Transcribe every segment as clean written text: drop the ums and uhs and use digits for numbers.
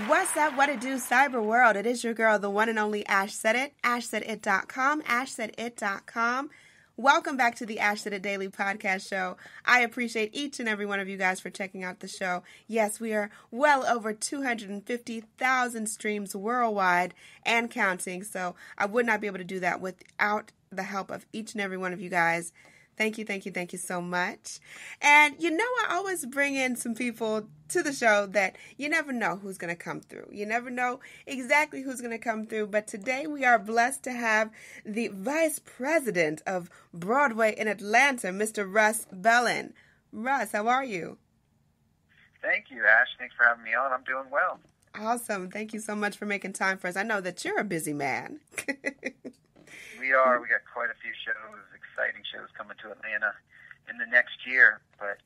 What's up, what it do, cyber world? It is your girl, the one and only Ash Said It, ashsaidit.com, ashsaidit.com. Welcome back to the Ash Said It Daily Podcast Show. I appreciate each and every one of you guys for checking out the show. Yes, we are well over 250,000 streams worldwide and counting, so I would not be able to do that without the help of each and every one of you guys. Thank you so much. And you know, I always bring in some people to the show that you never know who's going to come through. You never know exactly who's going to come through. But today we are blessed to have the Vice President of Broadway in Atlanta, Mr. Russ Belin. Russ, how are you? Thank you, Ash. Thanks for having me on. I'm doing well. Awesome. Thank you so much for making time for us. I know that you're a busy man. We are. We got quite a few shows, exciting shows coming to Atlanta in the next year, but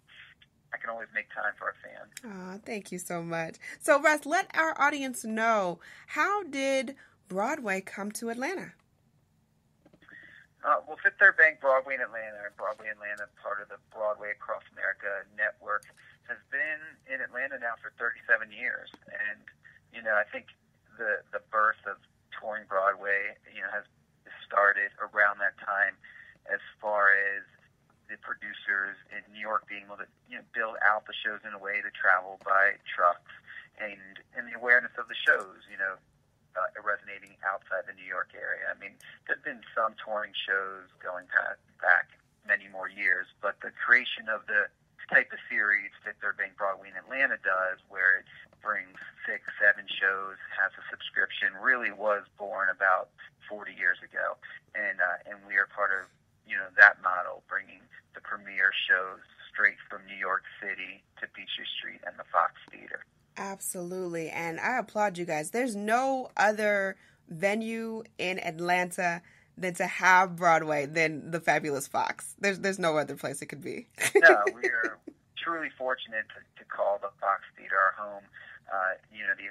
I can always make time for our fans. Oh, thank you so much. So, Russ, let our audience know, how did Broadway come to Atlanta? Well, Fifth Third Bank Broadway in Atlanta, Broadway Atlanta, part of the Broadway Across America network, has been in Atlanta now for 37 years. And, you know, I think the birth of touring Broadway, you know, has started around that time, as far as the producers in New York being able to, you know, build out the shows in a way to travel by trucks, and the awareness of the shows, you know, resonating outside the New York area. I mean, there's been some touring shows going back many more years, but the creation of the type of series that Third Bank Broadway in Atlanta does, where it brings 6, 7 shows, has a subscription, really was born about 40 years ago, and we are part of, you know, that model, bringing the premier shows straight from New York City to Beacher Street and the Fox Theater. Absolutely, and I applaud you guys. There's no other venue in Atlanta than to have Broadway than the fabulous Fox. There's no other place it could be. No, we are truly fortunate to call the Fox Theater our home. You know, the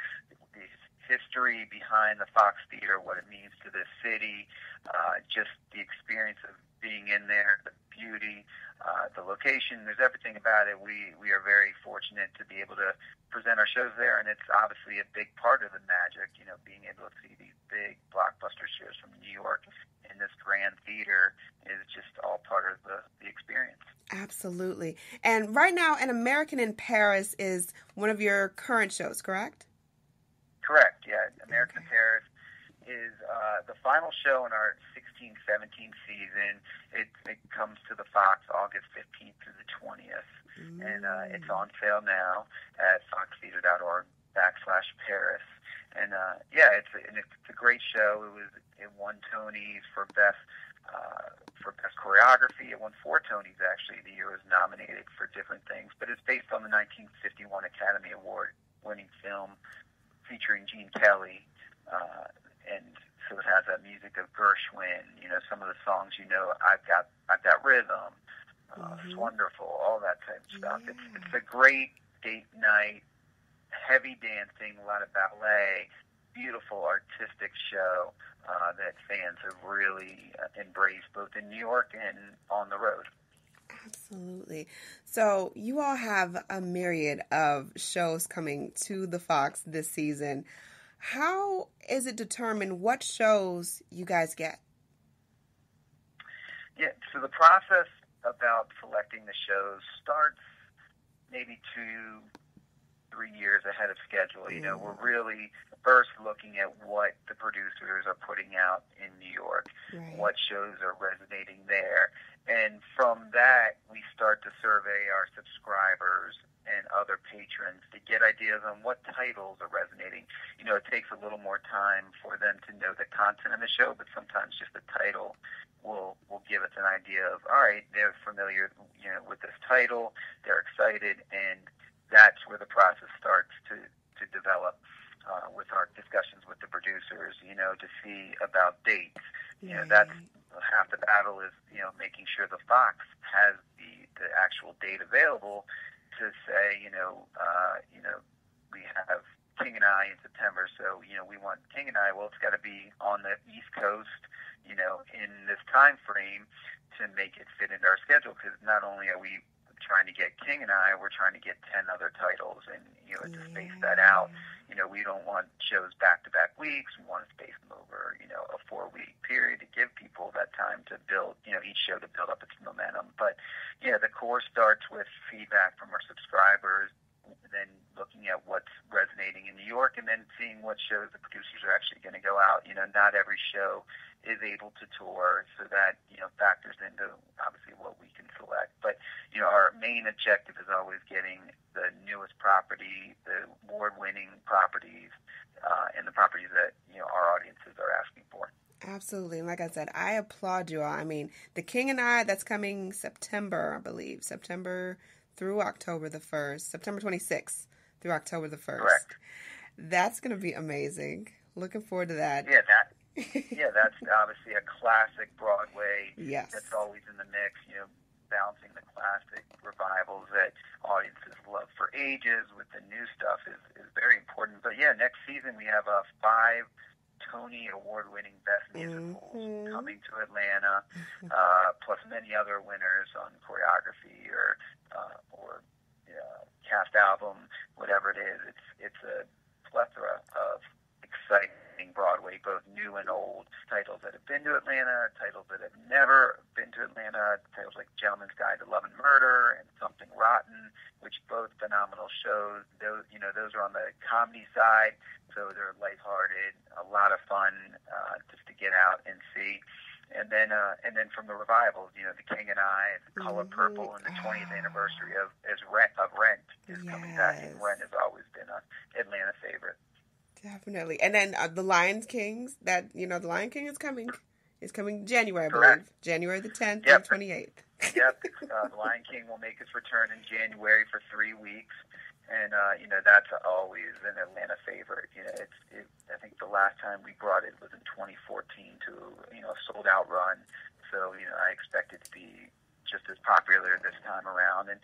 history behind the Fox Theater, what it means to the city, just the experience of being in there, the beauty, the location, there's everything about it. We are very fortunate to be able to present our shows there, and it's obviously a big part of the magic, you know, being able to see these big blockbuster shows from New York in this grand theater is just all part of the experience. Absolutely. And right now, An American in Paris is one of your current shows, correct? Correct, yeah. American in Paris is the final show in our 16-17 season. It comes to the Fox August 15th through the 20th. And it's on sale now at foxtheater.org/Paris. And it's a great show. It won Tonys for best choreography. It won 4 Tonys actually. The year was nominated for different things, but it's based on the 1951 Academy Award winning film featuring Gene Kelly, and so it has that music of Gershwin. You know, some of the songs. You know, I've got rhythm. It's wonderful. All that type of stuff. Yeah. It's a great date night, heavy dancing, a lot of ballet, beautiful artistic show that fans have really embraced, both in New York and on the road. Absolutely. So you all have a myriad of shows coming to the Fox this season. How is it determined what shows you guys get? Yeah, so the process about selecting the shows starts maybe 2-3 years ahead of schedule. You know, we're really first looking at what the producers are putting out in New York, what shows are resonating there. And from that, we start to survey our subscribers and other patrons to get ideas on what titles are resonating. You know, it takes a little more time for them to know the content of the show, but sometimes just the title will give us an idea of, all right, they're familiar, you know, with this title, they're excited, and that's where the process starts to develop with our discussions with the producers, you know, to see about dates. You know, that's half the battle is, you know, making sure the Fox has the actual date available to say, you know, we have King and I in September, so, you know, we want King and I, well, it's got to be on the East Coast, you know, in this time frame to make it fit into our schedule, because not only are we trying to get King and I, we're trying to get 10 other titles, and to space that out. We don't want shows back-to-back weeks. We want to space them over, a 4-week period to give people that time to build, each show to build up its momentum. But, the core starts with feedback from our subscribers, then looking at what's resonating in New York, and then seeing what shows the producers are actually going to go out. Not every show is able to tour, so that, factors into, obviously, what we can select. But, our main objective is always getting the newest property, the award-winning properties, and the properties that, our audiences are asking for. Absolutely. And like I said, I applaud you all. I mean, The King and I, that's coming September, I believe. September through October the 1st. September 26th through October the 1st. Correct. That's going to be amazing. Looking forward to that. Yeah, that's obviously a classic Broadway. Yes. That's always in the mix, balancing the classic revivals that audiences love for ages with the new stuff is very important. But yeah, next season we have 5 Tony award-winning Best Musicals coming to Atlanta, plus many other winners on choreography or cast album, whatever it is. It's a plethora of exciting Broadway, both new and old titles that have been to Atlanta, titles that have never been to Atlanta, titles like Gentleman's Guide to Love and Murder and Something Rotten, which both phenomenal shows. Those are on the comedy side, so they're lighthearted, a lot of fun just to get out and see. And then from the revivals, The King and I, The Color Purple, and the 20th anniversary of Rent is coming back. And Rent has always been an Atlanta favorite. Definitely. And then The Lion Kings, The Lion King is coming January, I Correct. believe. January the 10th Yep. and 28th. Yep. The Lion King will make its return in January for 3 weeks. And, that's always an Atlanta favorite. I think the last time we brought it was in 2014 to, a sold-out run. So, I expect it to be just as popular this time around. And,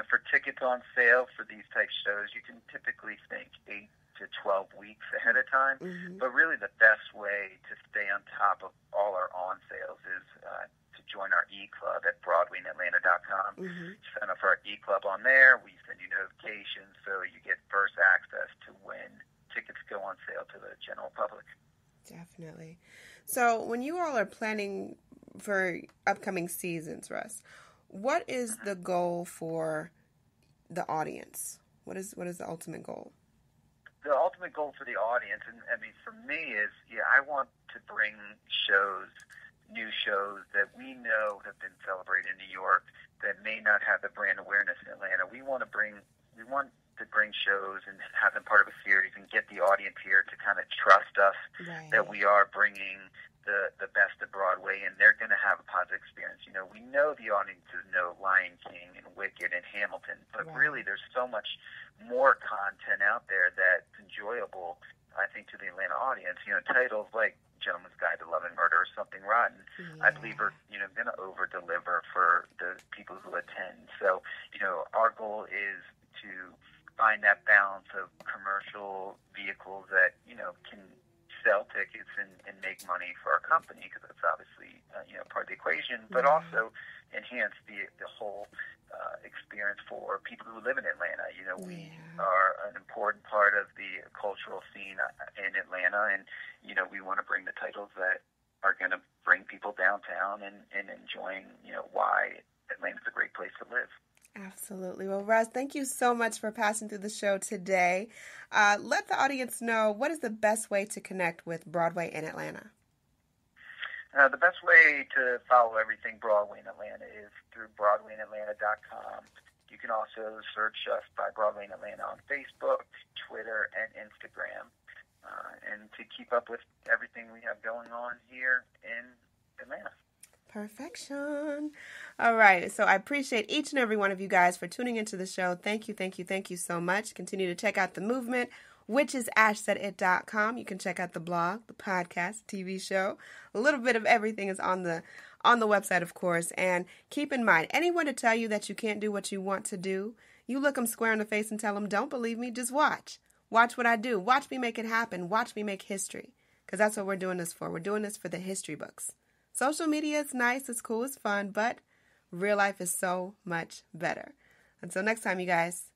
for tickets on sale for these type shows, you can typically think 8 to 12 weeks ahead of time. Mm-hmm. But really the best way to stay on top of all our on sales is to join our e-club at BroadwayInAtlanta.com. Mm-hmm. Sign up for our e-club on there. We send you notifications so you get first access to when tickets go on sale to the general public. Definitely. So when you all are planning for upcoming seasons, Russ, what is the goal for the audience? What is the ultimate goal? The ultimate goal for the audience, and I mean, for me, is I want to bring new shows that we know have been celebrated in New York that may not have the brand awareness in Atlanta. We want to bring shows and have them part of a series and get the audience here to kind of trust us that we are bringing the best of Broadway, and they're going to have a positive experience. We know the audiences know Lion King and Wicked and Hamilton, but really there's so much more content out there that's enjoyable, I think, to the Atlanta audience. Titles like Gentleman's Guide to Love and Murder or Something Rotten, I believe are going to over-deliver for the people who attend. So, our goal is to find that balance of commercial vehicles that, can sell tickets and make money for our company, because that's obviously, part of the equation, but also enhance the whole experience for people who live in Atlanta. We are an important part of the cultural scene in Atlanta, and, we want to bring the titles that are going to bring people downtown and enjoying, why Atlanta's a great place to live. Absolutely. Well, Russ, thank you so much for passing through the show today. Let the audience know, what is the best way to connect with Broadway in Atlanta? The best way to follow everything Broadway in Atlanta is through BroadwayInAtlanta.com. You can also search us by Broadway in Atlanta on Facebook, Twitter, and Instagram. And to keep up with everything we have going on here in Atlanta. Perfection. All right. So I appreciate each and every one of you guys for tuning into the show. Thank you so much. Continue to check out the movement, which is AshSaidIt.com. You can check out the blog, the podcast, TV show. A little bit of everything is on the website, of course. And keep in mind, anyone to tell you that you can't do what you want to do, you look them square in the face and tell them, don't believe me, just watch. Watch what I do. Watch me make it happen. Watch me make history. Because that's what we're doing this for. We're doing this for the history books. Social media is nice, it's cool, it's fun, but real life is so much better. Until next time, you guys.